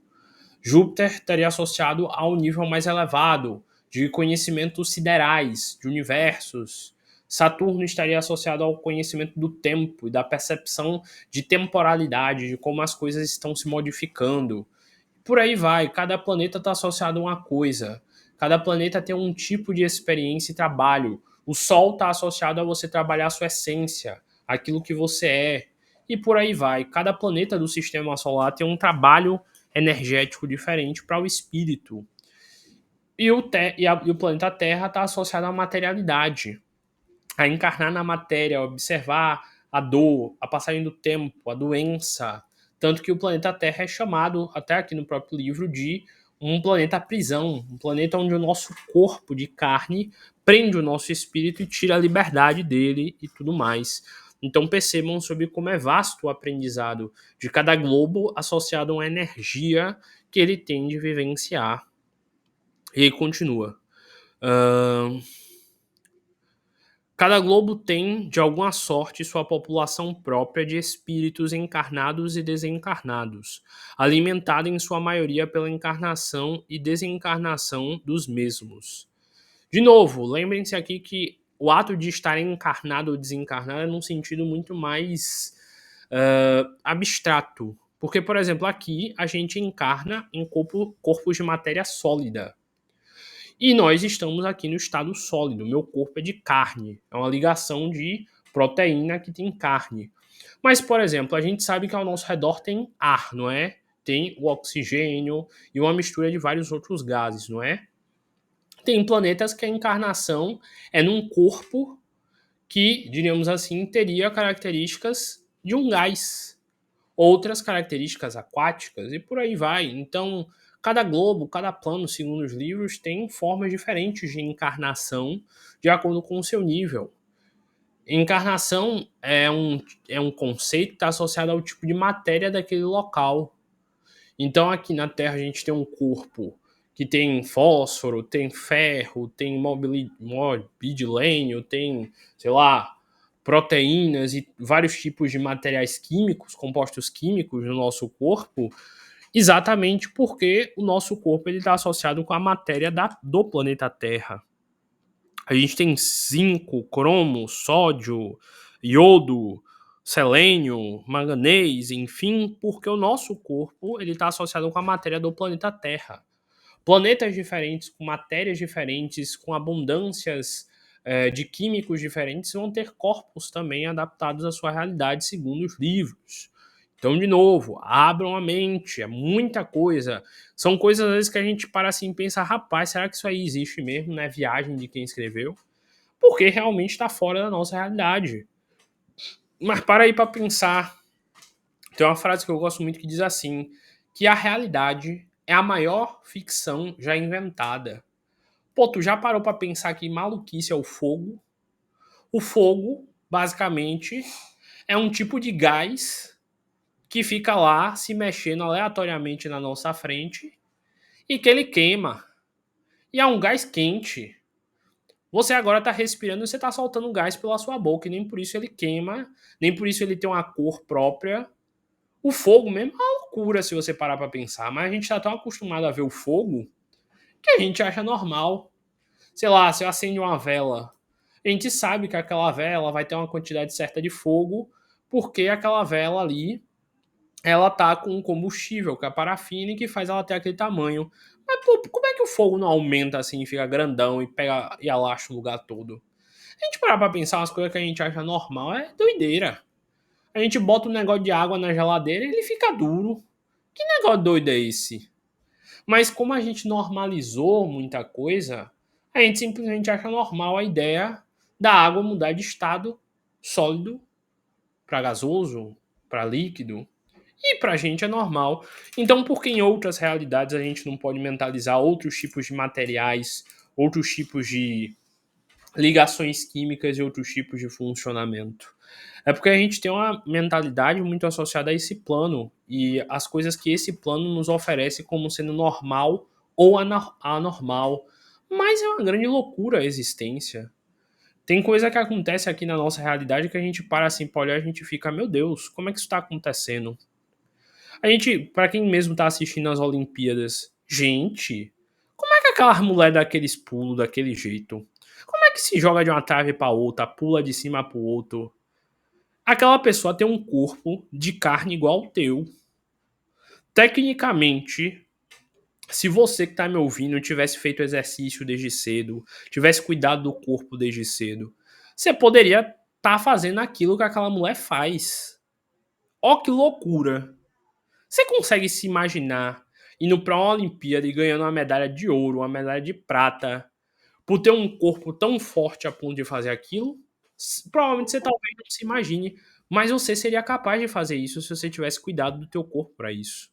Júpiter estaria associado ao nível mais elevado de conhecimentos siderais, de universos. Saturno estaria associado ao conhecimento do tempo e da percepção de temporalidade, de como as coisas estão se modificando. Por aí vai, cada planeta está associado a uma coisa. Cada planeta tem um tipo de experiência e trabalho. O Sol está associado a você trabalhar a sua essência, aquilo que você é. E por aí vai. Cada planeta do sistema solar tem um trabalho energético diferente para o espírito. E o planeta Terra está associado à materialidade, a encarnar na matéria, a observar a dor, a passagem do tempo, a doença. Tanto que o planeta Terra é chamado, até aqui no próprio livro, de um planeta prisão, um planeta onde o nosso corpo de carne prende o nosso espírito e tira a liberdade dele e tudo mais. Então percebam sobre como é vasto o aprendizado de cada globo associado a uma energia que ele tem de vivenciar. E aí continua. Cada globo tem, de alguma sorte, sua população própria de espíritos encarnados e desencarnados, alimentada em sua maioria pela encarnação e desencarnação dos mesmos. De novo, lembrem-se aqui que o ato de estar encarnado ou desencarnado é num sentido muito mais abstrato. Porque, por exemplo, aqui a gente encarna em corpos de matéria sólida. E nós estamos aqui no estado sólido. Meu corpo é de carne. É uma ligação de proteína que tem carne. Mas, por exemplo, a gente sabe que ao nosso redor tem ar, não é? Tem o oxigênio e uma mistura de vários outros gases, não é? Tem planetas que a encarnação é num corpo que, diríamos assim, teria características de um gás, outras características aquáticas e por aí vai. Então, cada globo, cada plano, segundo os livros, tem formas diferentes de encarnação de acordo com o seu nível. Encarnação é um conceito que está associado ao tipo de matéria daquele local. Então, aqui na Terra, a gente tem um corpo que tem fósforo, tem ferro, tem molibdênio, tem, sei lá, proteínas e vários tipos de materiais químicos, compostos químicos no nosso corpo, exatamente porque o nosso corpo está associado com a matéria do planeta Terra. A gente tem zinco, cromo, sódio, iodo, selênio, manganês, enfim, porque o nosso corpo está associado com a matéria do planeta Terra. Planetas diferentes, com matérias diferentes, com abundâncias de químicos diferentes, vão ter corpos também adaptados à sua realidade, segundo os livros. Então, de novo, abram a mente, é muita coisa. São coisas, às vezes, que a gente para assim e pensa, rapaz, será que isso aí existe mesmo, né? Viagem de quem escreveu? Porque realmente está fora da nossa realidade. Mas para aí para pensar, tem uma frase que eu gosto muito que diz assim, que a realidade é a maior ficção já inventada. Pô, tu já parou para pensar que maluquice é o fogo? O fogo, basicamente, é um tipo de gás que fica lá se mexendo aleatoriamente na nossa frente e que ele queima. E é um gás quente. Você agora está respirando e você está soltando gás pela sua boca e nem por isso ele queima, nem por isso ele tem uma cor própria. O fogo mesmo é uma loucura se você parar para pensar, mas a gente está tão acostumado a ver o fogo que a gente acha normal. Sei lá, se eu acende uma vela, a gente sabe que aquela vela vai ter uma quantidade certa de fogo, porque aquela vela ali, ela tá com um combustível, que é a parafina, que faz ela ter aquele tamanho. Mas, pô, como é que o fogo não aumenta assim, fica grandão e pega e alastra o lugar todo? A gente parar pra pensar umas coisas que a gente acha normal, é doideira. A gente bota um negócio de água na geladeira e ele fica duro. Que negócio doido é esse? Mas como a gente normalizou muita coisa, a gente simplesmente acha normal a ideia da água mudar de estado sólido para gasoso, para líquido. E para a gente é normal. Então, por que em outras realidades a gente não pode mentalizar outros tipos de materiais, outros tipos de ligações químicas e outros tipos de funcionamento? É porque a gente tem uma mentalidade muito associada a esse plano e as coisas que esse plano nos oferece como sendo normal ou anormal. Mas é uma grande loucura a existência. Tem coisa que acontece aqui na nossa realidade que a gente para assim pra olhar e a gente fica, meu Deus, como é que isso está acontecendo? A gente, para quem mesmo tá assistindo as Olimpíadas, gente, como é que aquela mulher dá aqueles pulos daquele jeito? Como é que se joga de uma trave para outra, pula de cima pro outro? Aquela pessoa tem um corpo de carne igual ao teu. Tecnicamente, se você que tá me ouvindo tivesse feito exercício desde cedo, tivesse cuidado do corpo desde cedo, você poderia estar fazendo aquilo que aquela mulher faz. Ó que loucura! Você consegue se imaginar indo para uma Olimpíada e ganhando uma medalha de ouro, uma medalha de prata, por ter um corpo tão forte a ponto de fazer aquilo? Provavelmente você talvez não se imagine, mas você seria capaz de fazer isso se você tivesse cuidado do teu corpo para isso.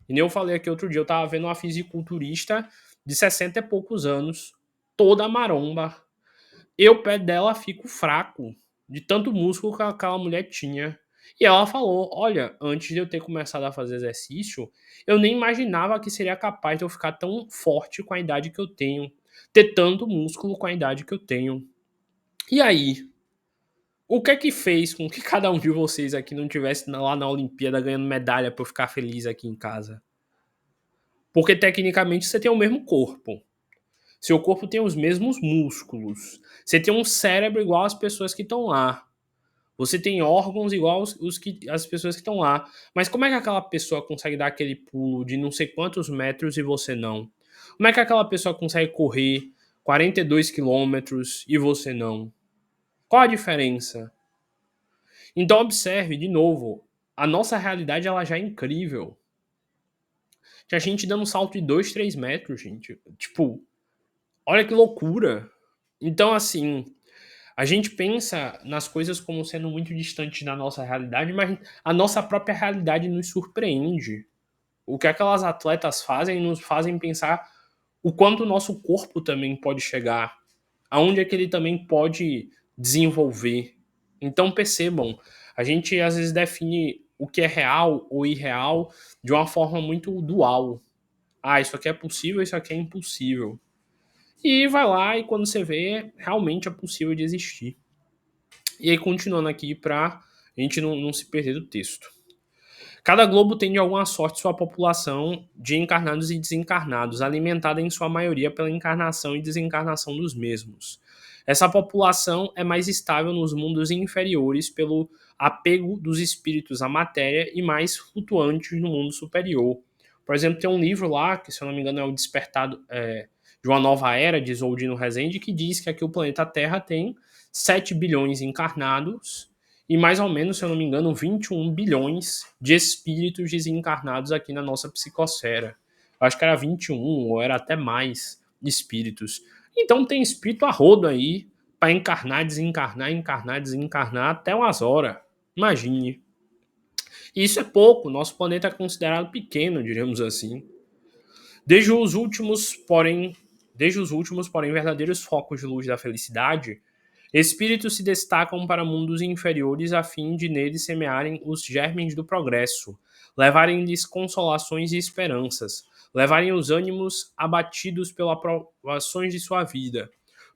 E nem eu falei aqui outro dia, eu tava vendo uma fisiculturista de 60 e poucos anos, toda maromba. Eu, pé dela, fico fraco de tanto músculo que aquela mulher tinha. E ela falou: olha, antes de eu ter começado a fazer exercício, eu nem imaginava que seria capaz de eu ficar tão forte com a idade que eu tenho, ter tanto músculo com a idade que eu tenho. E aí? O que é que fez com que cada um de vocês aqui não tivesse lá na Olimpíada ganhando medalha pra eu ficar feliz aqui em casa? Porque tecnicamente você tem o mesmo corpo. Seu corpo tem os mesmos músculos. Você tem um cérebro igual às pessoas que estão lá. Você tem órgãos igual as pessoas que estão lá. Mas como é que aquela pessoa consegue dar aquele pulo de não sei quantos metros e você não? Como é que aquela pessoa consegue correr 42 quilômetros e você não? Qual a diferença? Então observe, de novo, a nossa realidade ela já é incrível. Já a gente dando um salto de 2, 3 metros, gente. Tipo, olha que loucura. Então, assim, a gente pensa nas coisas como sendo muito distantes da nossa realidade, mas a nossa própria realidade nos surpreende. O que aquelas atletas fazem nos fazem pensar o quanto o nosso corpo também pode chegar, aonde é que ele também pode desenvolver. Então percebam, a gente às vezes define o que é real ou irreal de uma forma muito dual. Ah, isso aqui é possível, isso aqui é impossível. E vai lá e quando você vê, realmente é possível de existir. E aí, continuando aqui para a gente não se perder do texto. Cada globo tem de alguma sorte sua população de encarnados e desencarnados, alimentada em sua maioria pela encarnação e desencarnação dos mesmos. Essa população é mais estável nos mundos inferiores pelo apego dos espíritos à matéria e mais flutuante no mundo superior. Por exemplo, tem um livro lá, que se eu não me engano é o Despertado de uma Nova Era, de Zoldino Rezende, que diz que aqui o planeta Terra tem 7 bilhões encarnados e mais ou menos, se eu não me engano, 21 bilhões de espíritos desencarnados aqui na nossa psicosfera. Eu acho que era 21 ou era até mais espíritos. Então tem espírito a rodo aí para encarnar, desencarnar, encarnar, desencarnar até umas horas. Imagine. E isso é pouco, nosso planeta é considerado pequeno, diríamos assim. Desde os últimos, porém, verdadeiros focos de luz da felicidade, espíritos se destacam para mundos inferiores a fim de neles semearem os germes do progresso, levarem-lhes consolações e esperanças, levarem os ânimos abatidos pelas provações de sua vida.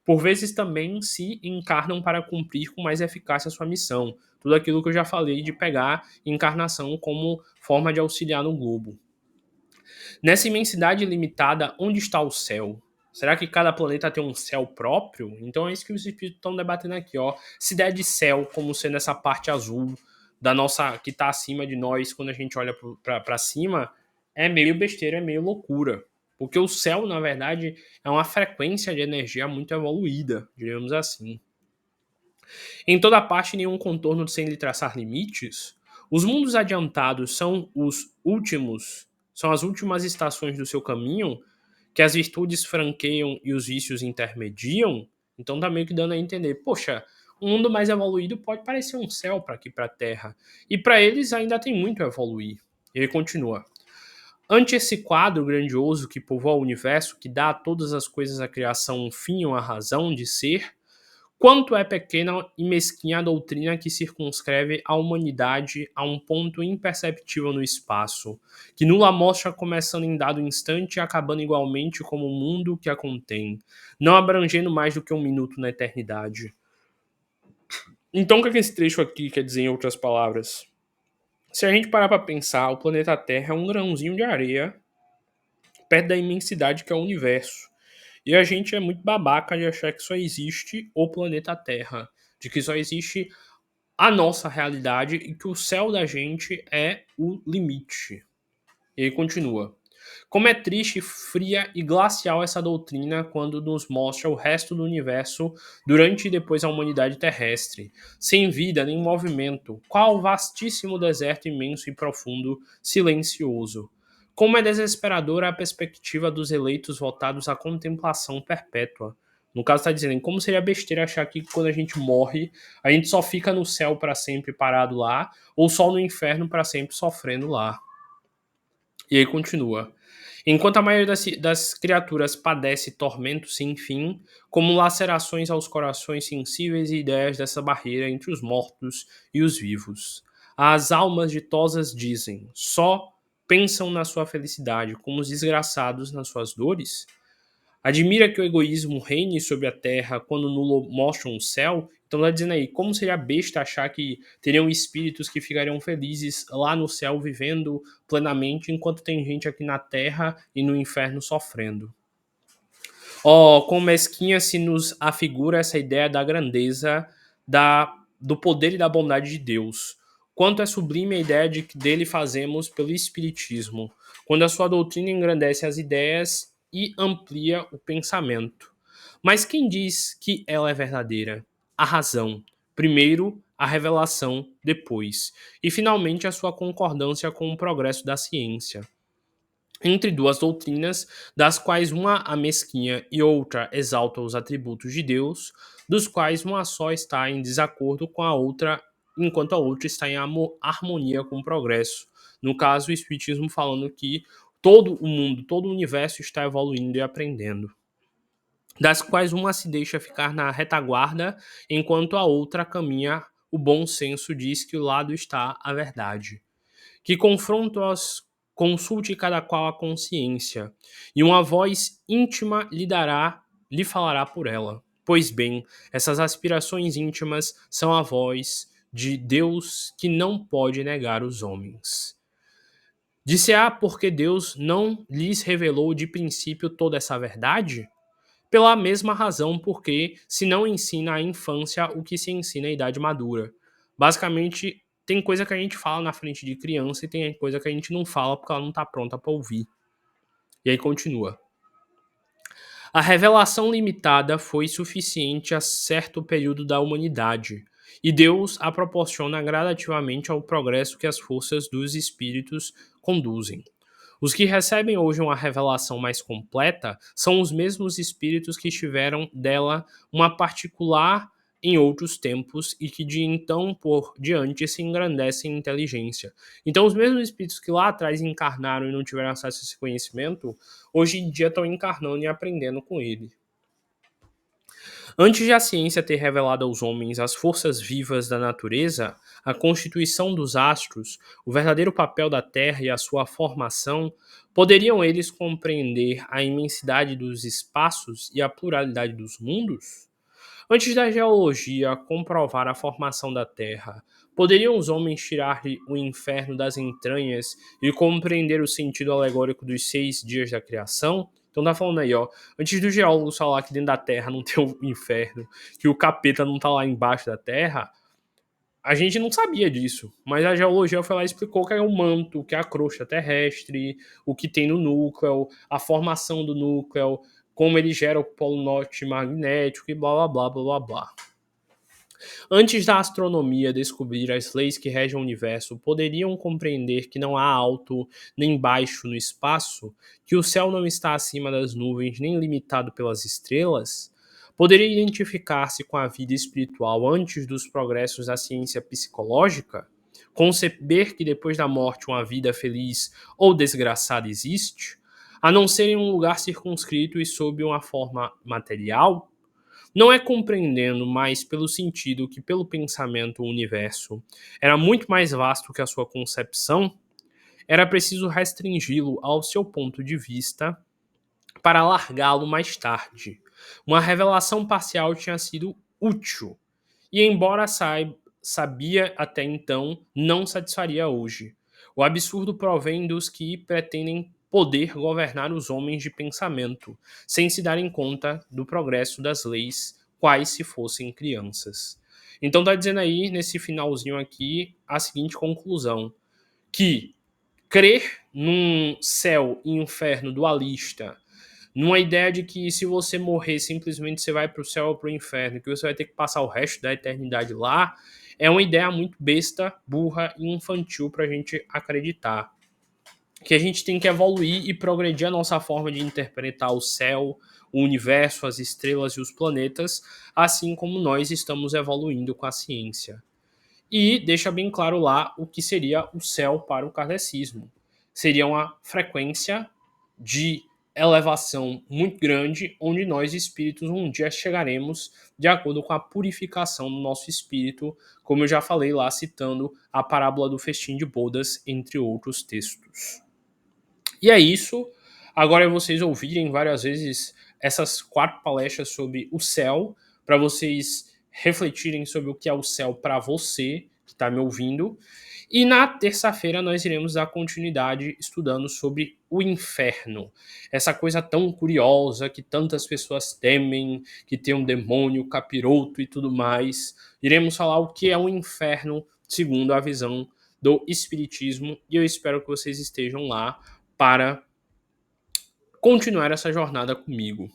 Por vezes também se encarnam para cumprir com mais eficácia sua missão. Tudo aquilo que eu já falei de pegar encarnação como forma de auxiliar no globo. Nessa imensidade limitada, onde está o céu? Será que cada planeta tem um céu próprio? Então é isso que os espíritos estão debatendo aqui, ó. Se der de céu como sendo essa parte azul da nossa que está acima de nós quando a gente olha para cima, é meio besteira, é meio loucura. Porque o céu, na verdade, é uma frequência de energia muito evoluída, digamos assim. Em toda parte, nenhum contorno sem lhe traçar limites. Os mundos adiantados são os últimos, são as últimas estações do seu caminho, que as virtudes franqueiam e os vícios intermediam. Então tá meio que dando a entender, poxa, um mundo mais evoluído pode parecer um céu para aqui para a Terra, e para eles ainda tem muito a evoluir. Ele continua: ante esse quadro grandioso que povoa o universo, que dá a todas as coisas a criação um fim, uma razão de ser, quanto é pequena e mesquinha a doutrina que circunscreve a humanidade a um ponto imperceptível no espaço, que nula mostra começando em dado instante e acabando igualmente como o mundo que a contém, não abrangendo mais do que um minuto na eternidade. Então, o que esse trecho aqui quer dizer em outras palavras? Se a gente parar para pensar, o planeta Terra é um grãozinho de areia perto da imensidade que é o universo. E a gente é muito babaca de achar que só existe o planeta Terra, de que só existe a nossa realidade e que o céu da gente é o limite. E aí continua. Como é triste, fria e glacial essa doutrina quando nos mostra o resto do universo durante e depois a humanidade terrestre, sem vida nem movimento, qual vastíssimo deserto imenso e profundo, silencioso. Como é desesperadora a perspectiva dos eleitos voltados à contemplação perpétua. No caso, está dizendo como seria besteira achar que quando a gente morre, a gente só fica no céu para sempre parado lá, ou só no inferno para sempre sofrendo lá. E aí continua. Enquanto a maioria das criaturas padece tormentos sem fim, como lacerações aos corações sensíveis e ideias dessa barreira entre os mortos e os vivos. As almas ditosas dizem, só pensam na sua felicidade, como os desgraçados nas suas dores? Admira que o egoísmo reine sobre a terra quando nulo mostram o céu? Então tá dizendo aí, como seria besta achar que teriam espíritos que ficariam felizes lá no céu vivendo plenamente, enquanto tem gente aqui na terra e no inferno sofrendo. Oh, quão mesquinha se nos afigura essa ideia da grandeza, do poder e da bondade de Deus. Quanto é sublime a ideia de que dele fazemos pelo Espiritismo, quando a sua doutrina engrandece as ideias e amplia o pensamento. Mas quem diz que ela é verdadeira? A razão. Primeiro, a revelação, depois. E, finalmente, a sua concordância com o progresso da ciência entre duas doutrinas, das quais uma a mesquinha e outra exalta os atributos de Deus, dos quais uma só está em desacordo com a outra, enquanto a outra está em harmonia com o progresso. No caso, o Espiritismo falando que todo o mundo, todo o universo está evoluindo e aprendendo. Das quais uma se deixa ficar na retaguarda, enquanto a outra caminha, o bom senso diz que o lado está a verdade. Que confrontam as consulte cada qual a consciência, e uma voz íntima lhe falará por ela. Pois bem, essas aspirações íntimas são a voz de Deus que não pode negar os homens. Disse-á porque Deus não lhes revelou de princípio toda essa verdade? Pela mesma razão porque se não ensina à infância o que se ensina à idade madura. Basicamente, tem coisa que a gente fala na frente de criança e tem coisa que a gente não fala porque ela não está pronta para ouvir. E aí continua. A revelação limitada foi suficiente a certo período da humanidade, e Deus a proporciona gradativamente ao progresso que as forças dos espíritos conduzem. Os que recebem hoje uma revelação mais completa são os mesmos espíritos que tiveram dela uma particular em outros tempos e que de então por diante se engrandecem em inteligência. Então, os mesmos espíritos que lá atrás encarnaram e não tiveram acesso a esse conhecimento, hoje em dia estão encarnando e aprendendo com ele. Antes de a ciência ter revelado aos homens as forças vivas da natureza, a constituição dos astros, o verdadeiro papel da Terra e a sua formação, poderiam eles compreender a imensidade dos espaços e a pluralidade dos mundos? Antes da geologia comprovar a formação da Terra, poderiam os homens tirar-lhe o inferno das entranhas e compreender o sentido alegórico dos 6 dias da criação? Então tá falando aí, ó, antes do geólogo falar que dentro da Terra não tem o inferno, que o capeta não tá lá embaixo da Terra, a gente não sabia disso, mas a geologia foi lá e explicou que é o manto, que é a crosta terrestre, o que tem no núcleo, a formação do núcleo, como ele gera o polo norte magnético e blá blá blá blá blá. Antes da astronomia descobrir as leis que regem o universo, poderiam compreender que não há alto nem baixo no espaço, que o céu não está acima das nuvens nem limitado pelas estrelas? Poderia identificar-se com a vida espiritual antes dos progressos da ciência psicológica? Conceber que depois da morte uma vida feliz ou desgraçada existe? A não ser em um lugar circunscrito e sob uma forma material? Não é compreendendo mais pelo sentido que pelo pensamento o universo era muito mais vasto que a sua concepção, era preciso restringi-lo ao seu ponto de vista para largá-lo mais tarde. Uma revelação parcial tinha sido útil, e embora sabia até então, não satisfaria hoje. O absurdo provém dos que pretendem poder governar os homens de pensamento, sem se darem conta do progresso das leis, quais se fossem crianças. Então tá dizendo aí, nesse finalzinho aqui, a seguinte conclusão, que crer num céu e inferno dualista, numa ideia de que se você morrer, simplesmente você vai para o céu ou para o inferno, que você vai ter que passar o resto da eternidade lá, é uma ideia muito besta, burra e infantil para a gente acreditar. Que a gente tem que evoluir e progredir a nossa forma de interpretar o céu, o universo, as estrelas e os planetas, assim como nós estamos evoluindo com a ciência. E deixa bem claro lá o que seria o céu para o kardecismo. Seria uma frequência de elevação muito grande, onde nós espíritos um dia chegaremos de acordo com a purificação do nosso espírito, como eu já falei lá, citando a parábola do festim de bodas, entre outros textos. E é isso. Agora é vocês ouvirem várias vezes essas 4 palestras sobre o céu, para vocês refletirem sobre o que é o céu para você que está me ouvindo. E na terça-feira nós iremos dar continuidade estudando sobre o inferno. Essa coisa tão curiosa que tantas pessoas temem, que tem um demônio, capiroto e tudo mais. Iremos falar o que é o inferno segundo a visão do espiritismo e eu espero que vocês estejam lá para continuar essa jornada comigo.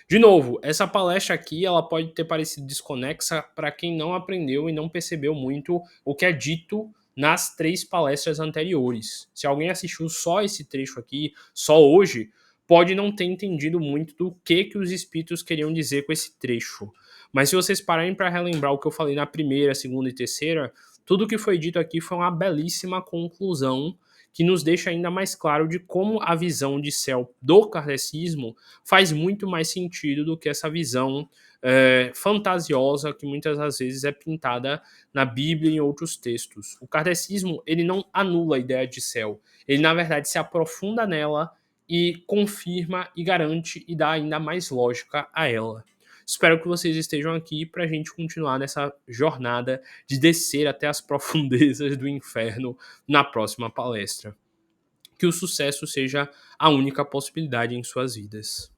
De novo, essa palestra aqui ela pode ter parecido desconexa para quem não aprendeu e não percebeu muito o que é dito nas 3 palestras anteriores. Se alguém assistiu só esse trecho aqui, só hoje, pode não ter entendido muito do que os espíritos queriam dizer com esse trecho. Mas se vocês pararem para relembrar o que eu falei na primeira, segunda e terceira, Tudo que foi dito aqui foi uma belíssima conclusão que nos deixa ainda mais claro de como a visão de céu do kardecismo faz muito mais sentido do que essa visão fantasiosa que muitas das vezes é pintada na Bíblia e em outros textos. O kardecismo, ele não anula a ideia de céu, ele na verdade se aprofunda nela e confirma e garante e dá ainda mais lógica a ela. Espero que vocês estejam aqui para a gente continuar nessa jornada de descer até as profundezas do inferno na próxima palestra. Que o sucesso seja a única possibilidade em suas vidas.